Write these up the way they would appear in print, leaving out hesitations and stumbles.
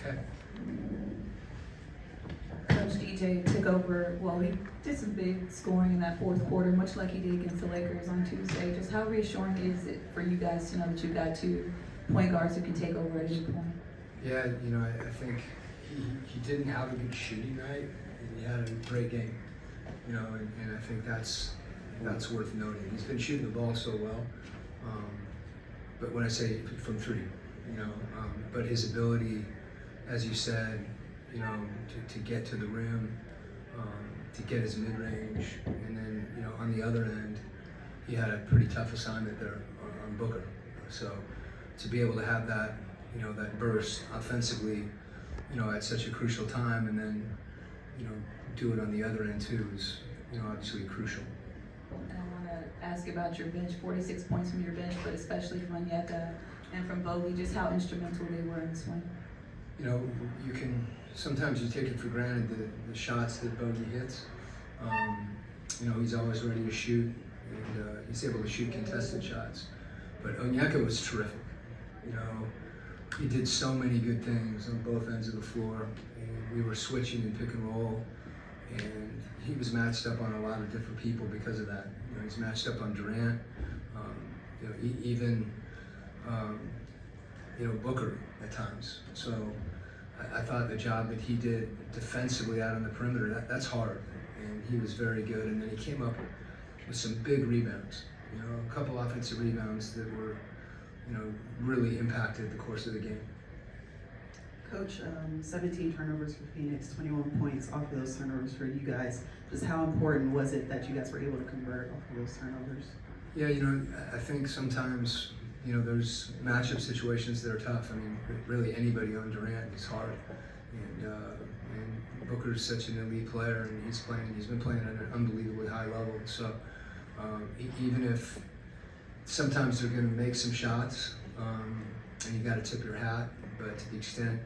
Okay. Coach DJ took over, well, he did some big scoring in that fourth quarter, much like he did against the Lakers on Tuesday. Just how reassuring is it for you guys to know that you've got two point guards who can take over at any point? Yeah, I think he didn't have a good shooting night, and he had a great game. And I think that's worth noting. He's been shooting the ball so well, but when I say from three, but his ability, as you said, to get to the rim, to get his mid-range, and then, on the other end, he had a pretty tough assignment there on Booker. So to be able to have that, that burst offensively, at such a crucial time, and then, do it on the other end too is, obviously crucial. And I want to ask about your bench, 46 points from your bench, but especially from Onyeka and from Bogey, just how instrumental they were in this win. You can, sometimes you take it for granted the shots that Bogey hits. He's always ready to shoot, and he's able to shoot contested shots. But Onyeka was terrific. He did so many good things on both ends of the floor, and we were switching in pick and roll, and he was matched up on a lot of different people because of that. He's matched up on Durant, even Booker at times. So I thought the job that he did defensively out on the perimeter, that's hard, and he was very good. And then he came up with some big rebounds, a couple offensive rebounds that were, really impacted the course of the game. Coach, 17 turnovers for Phoenix, 21 points off of those turnovers for you guys. Just how important was it that you guys were able to convert off of those turnovers? Yeah, I think sometimes, there's matchup situations that are tough. I mean, really anybody on Durant is hard. And Booker's such an elite player, and he's been playing at an unbelievably high level. So even if sometimes they're going to make some shots, and you got to tip your hat, but to the extent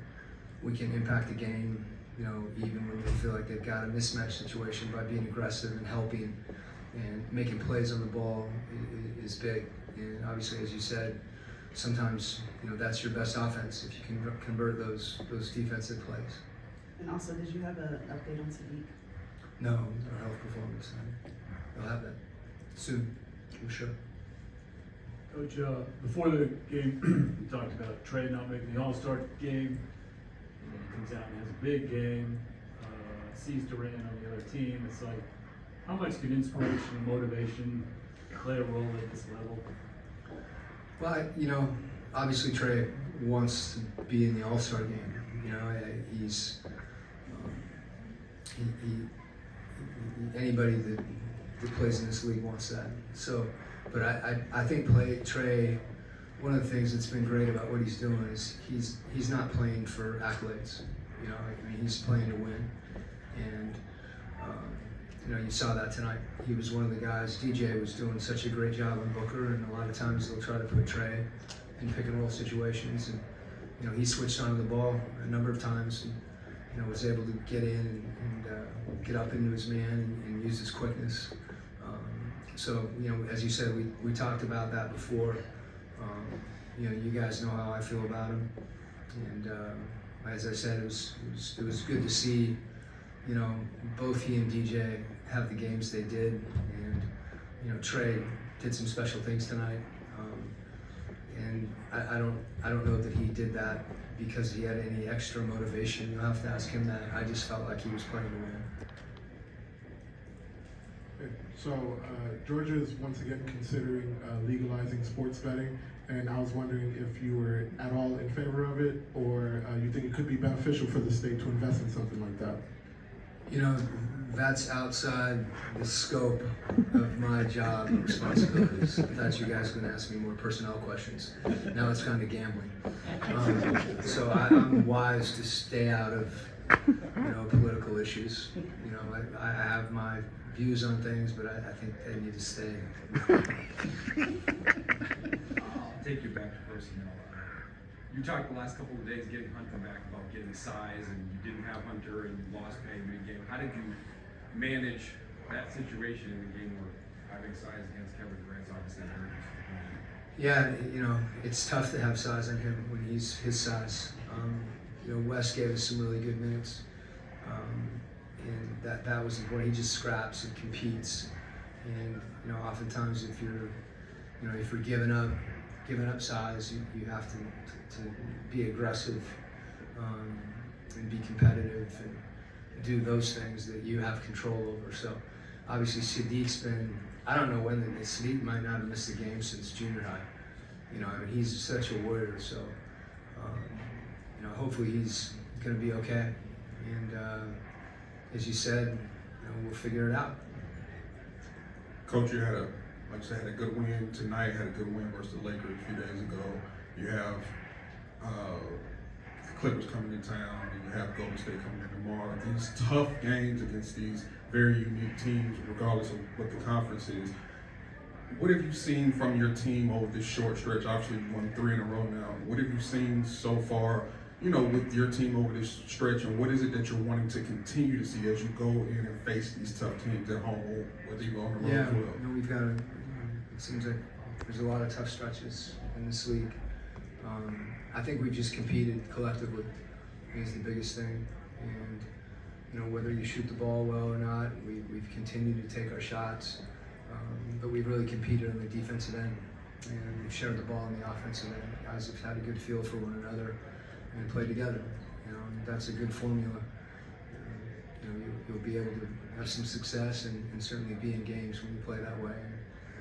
we can impact the game, even when they feel like they've got a mismatch situation, by being aggressive and helping and making plays on the ball is big. And obviously, as you said, sometimes that's your best offense if you can convert those defensive plays. And also, did you have an update on Sadiq? No, our health performance. They'll have that soon, I'm sure. Coach, before the game, you talked about Trey not making the All-Star game. He comes out and has a big game, sees Durant on the other team. It's like, how much can inspiration and motivation play a role at this level? Well, obviously Trey wants to be in the All-Star game. He's anybody that plays in this league wants that. So, but I think Trey, one of the things that's been great about what he's doing is he's not playing for accolades. He's playing to win, and you saw that tonight. He was one of the guys. DJ was doing such a great job on Booker, and a lot of times they'll try to put Trey in pick and roll situations, and he switched onto the ball a number of times, and was able to get in and get up into his man and use his quickness. So, as you said, we talked about that before. You guys know how I feel about him, and as I said, it was good to see, both he and DJ have the games they did, and Trey did some special things tonight, and I don't know that he did that because he had any extra motivation. You'll have to ask him that. I just felt like he was playing to win. So Georgia is once again considering legalizing sports betting, and I was wondering if you were at all in favor of it, or you think it could be beneficial for the state to invest in something like that? That's outside the scope of my job and responsibilities. I thought you guys were going to ask me more personnel questions. Now it's kind of gambling. So I'm wise to stay out of political issues. I have my views on things, but I think they need to stay. I'll take you back to personnel. You talked the last couple of days getting Hunter back about getting size, and you didn't have Hunter and you lost pay mid-game. How did you manage that situation in the game where having size against Kevin Durant's obviously hurt? Yeah, it's tough to have size on him when he's his size. You know, Wes gave us some really good minutes, and that was important. He just scraps and competes, and you know, oftentimes if you're giving up size, you have to be aggressive and be competitive and do those things that you have control over. So obviously Sadiq's been, I don't know when, Sadiq might not have missed a game since junior high. You know, I mean, he's such a warrior, so you know, hopefully he's going to be okay. And as you said, you know, we'll figure it out. Coach, you had a good win tonight, had a good win versus the Lakers a few days ago. You have the Clippers coming to town, and you have Golden State coming in tomorrow. These tough games against these very unique teams, regardless of what the conference is. What have you seen from your team over this short stretch? Obviously, you won 3 in a row now. What have you seen so far, you know, with your team over this stretch, and what is it that you're wanting to continue to see as you go in and face these tough teams at home, or whether you go on the road Yeah, as well? you know, we've got it seems like there's a lot of tough stretches in this league. I think we've just competed collectively is the biggest thing, and you know, whether you shoot the ball well or not, we've continued to take our shots, but we've really competed on the defensive end, and we've shared the ball on the offensive end. Guys have had a good feel for one another and play together. You know, and that's a good formula. You know, you'll be able to have some success and certainly be in games when you play that way.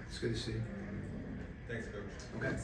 It's good to see. Thanks, Coach. Okay.